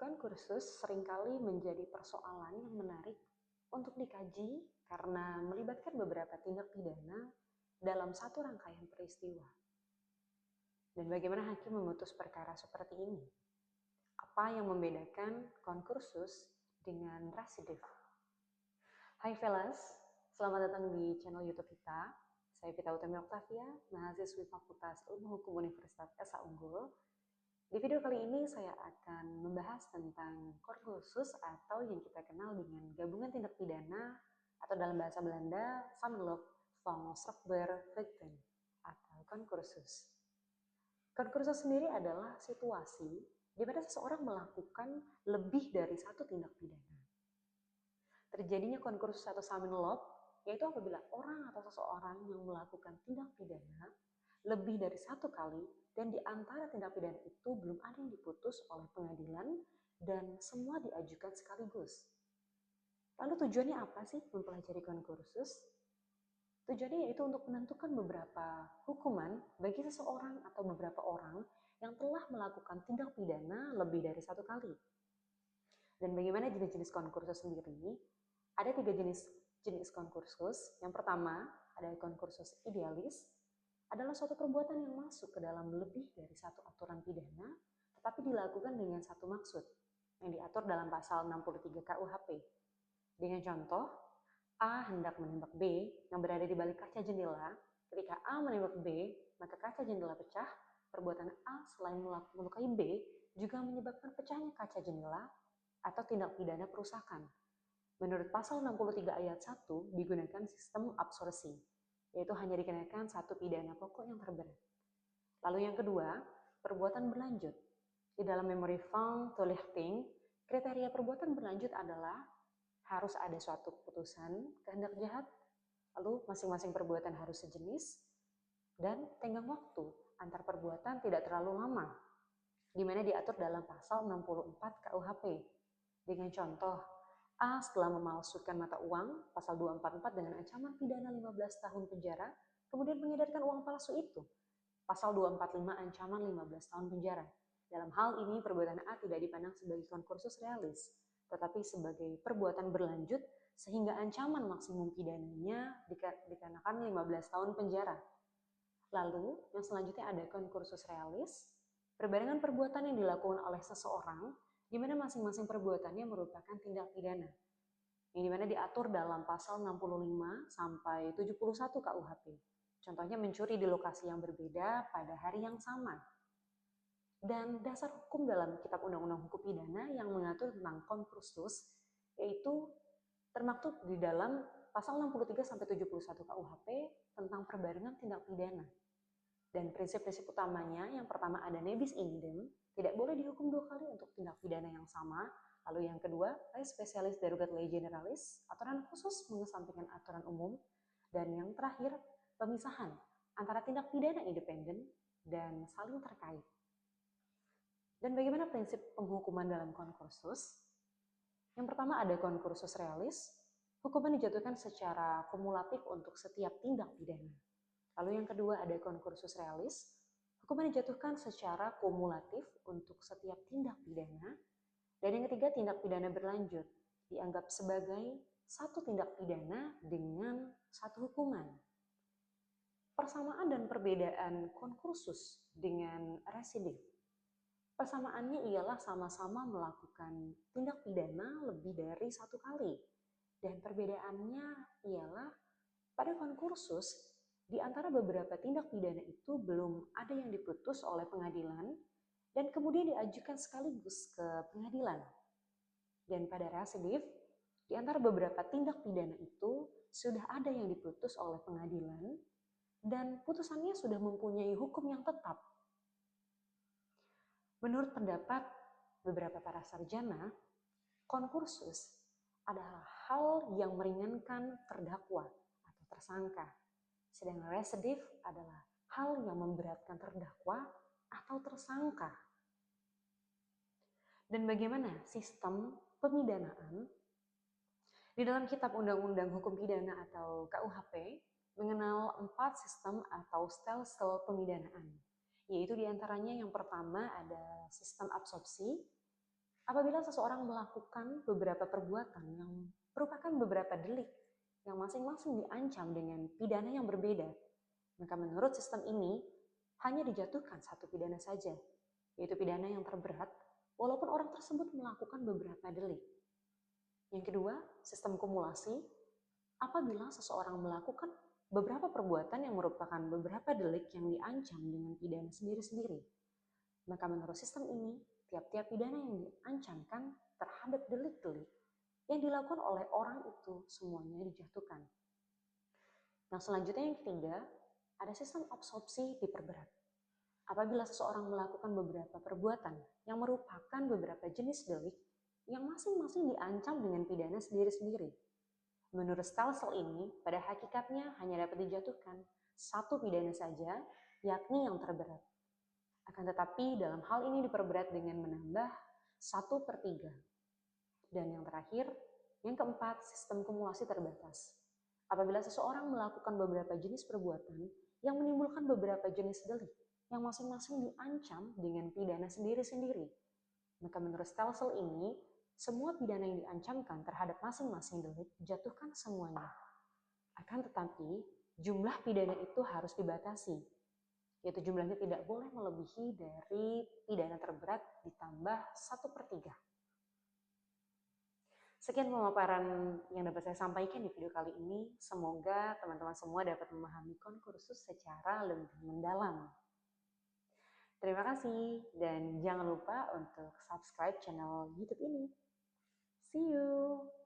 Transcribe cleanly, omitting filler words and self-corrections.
Konkursus seringkali menjadi persoalan yang menarik untuk dikaji karena melibatkan beberapa tindak pidana dalam satu rangkaian peristiwa. Dan bagaimana hakim memutus perkara seperti ini? Apa yang membedakan konkursus dengan residif? Hai Velas, selamat datang di channel YouTube kita. Saya Vita Utami Oktavia, mahasiswi Fakultas Ilmu Hukum Universitas Esa Unggul. Di video kali ini saya akan membahas tentang konkursus atau yang kita kenal dengan gabungan tindak pidana atau dalam bahasa Belanda Samenloop van Strafrechten atau konkursus. Konkursus sendiri adalah situasi di mana seseorang melakukan lebih dari satu tindak pidana. Terjadinya konkursus atau Samenloop yaitu apabila orang atau seseorang yang melakukan tindak pidana lebih dari satu kali dan di antara tindak pidana itu belum ada yang diputus oleh pengadilan dan semua diajukan sekaligus. Lalu tujuannya apa sih mempelajari konkursus? Tujuannya yaitu untuk menentukan beberapa hukuman bagi seseorang atau beberapa orang yang telah melakukan tindak pidana lebih dari satu kali. Dan bagaimana jenis-jenis konkursus sendiri? Ada 3 jenis konkursus. Yang pertama ada konkursus idealis, adalah suatu perbuatan yang masuk ke dalam lebih dari satu aturan pidana, tetapi dilakukan dengan satu maksud, yang diatur dalam pasal 63 KUHP. Dengan contoh, A hendak menembak B yang berada di balik kaca jendela. Ketika A menembak B, maka kaca jendela pecah. Perbuatan A selain melukai B, juga menyebabkan pecahnya kaca jendela atau tindak pidana perusakan. Menurut pasal 63 ayat 1 digunakan sistem absorpsi, yaitu hanya dikenakan satu pidana pokok yang terberat. Lalu yang kedua, perbuatan berlanjut. Di dalam memori van Toelichting, kriteria perbuatan berlanjut adalah harus ada suatu keputusan kehendak jahat, lalu masing-masing perbuatan harus sejenis, dan tenggang waktu antar perbuatan tidak terlalu lama, di mana diatur dalam pasal 64 KUHP. Dengan contoh, A setelah memalsukan mata uang, pasal 244 dengan ancaman pidana 15 tahun penjara, kemudian mengedarkan uang palsu itu, pasal 245 ancaman 15 tahun penjara. Dalam hal ini, perbuatan A tidak dipandang sebagai konkursus realis, tetapi sebagai perbuatan berlanjut sehingga ancaman maksimum pidananya dikenakan 15 tahun penjara. Lalu, yang selanjutnya ada konkursus realis, perbarengan perbuatan yang dilakukan oleh seseorang di mana masing-masing perbuatannya merupakan tindak pidana, yang dimana diatur dalam pasal 65 sampai 71 KUHP. Contohnya mencuri di lokasi yang berbeda pada hari yang sama. Dan dasar hukum dalam Kitab Undang-Undang Hukum Pidana yang mengatur tentang konkursus yaitu termaktub di dalam pasal 63 sampai 71 KUHP tentang perbarengan tindak pidana. Dan prinsip-prinsip utamanya, yang pertama ada nebis in idem, tidak boleh dihukum 2 kali untuk tindak pidana yang sama. Lalu yang kedua, res specialis derogat lei generalis, aturan khusus mengesampingkan aturan umum. Dan yang terakhir, pemisahan antara tindak pidana independen dan saling terkait. Dan bagaimana prinsip penghukuman dalam konkursus? Yang pertama ada konkursus realis, hukuman dijatuhkan secara kumulatif untuk setiap tindak pidana. Lalu yang kedua ada konkursus realis, hukuman dijatuhkan secara kumulatif untuk setiap tindak pidana. Dan yang ketiga tindak pidana berlanjut, dianggap sebagai satu tindak pidana dengan satu hukuman. Persamaan dan perbedaan konkursus dengan residif. Persamaannya ialah sama-sama melakukan tindak pidana lebih dari satu kali. Dan perbedaannya ialah pada konkursus, di antara beberapa tindak pidana itu belum ada yang diputus oleh pengadilan dan kemudian diajukan sekaligus ke pengadilan. Dan pada residif, di antara beberapa tindak pidana itu sudah ada yang diputus oleh pengadilan dan putusannya sudah mempunyai hukum yang tetap. Menurut pendapat beberapa para sarjana, konkursus adalah hal yang meringankan terdakwa atau tersangka. Sedangkan residif adalah hal yang memberatkan terdakwa atau tersangka. Dan bagaimana sistem pemidanaan? Di dalam Kitab Undang-Undang Hukum Pidana atau KUHP mengenal 4 sistem atau stelsel pemidanaan. Yaitu diantaranya yang pertama ada sistem absorpsi, Apabila seseorang melakukan beberapa perbuatan yang merupakan beberapa delik yang masing-masing diancam dengan pidana yang berbeda, maka menurut sistem ini hanya dijatuhkan satu pidana saja, yaitu pidana yang terberat, walaupun orang tersebut melakukan beberapa delik. Yang kedua, sistem kumulasi. Apabila seseorang melakukan beberapa perbuatan yang merupakan beberapa delik yang diancam dengan pidana sendiri-sendiri, maka menurut sistem ini, tiap-tiap pidana yang diancamkan terhadap delik-delik yang dilakukan oleh orang itu semuanya dijatuhkan. Yang selanjutnya yang ketiga, ada sistem absorpsi diperberat. Apabila seseorang melakukan beberapa perbuatan yang merupakan beberapa jenis delik yang masing-masing diancam dengan pidana sendiri-sendiri. Menurut Stelsel ini, pada hakikatnya hanya dapat dijatuhkan satu pidana saja, yakni yang terberat. Akan tetapi dalam hal ini diperberat dengan menambah 1/3. Dan yang terakhir, yang keempat, sistem kumulasi terbatas. Apabila seseorang melakukan beberapa jenis perbuatan yang menimbulkan beberapa jenis delik yang masing-masing diancam dengan pidana sendiri-sendiri, maka menurut Stelsel ini, semua pidana yang diancamkan terhadap masing-masing delik dijatuhkan semuanya. Akan tetapi, jumlah pidana itu harus dibatasi, yaitu jumlahnya tidak boleh melebihi dari pidana terberat ditambah 1/3. Sekian pemaparan yang dapat saya sampaikan di video kali ini. Semoga teman-teman semua dapat memahami konkursus secara lebih mendalam. Terima kasih, dan jangan lupa untuk subscribe channel YouTube ini. See you!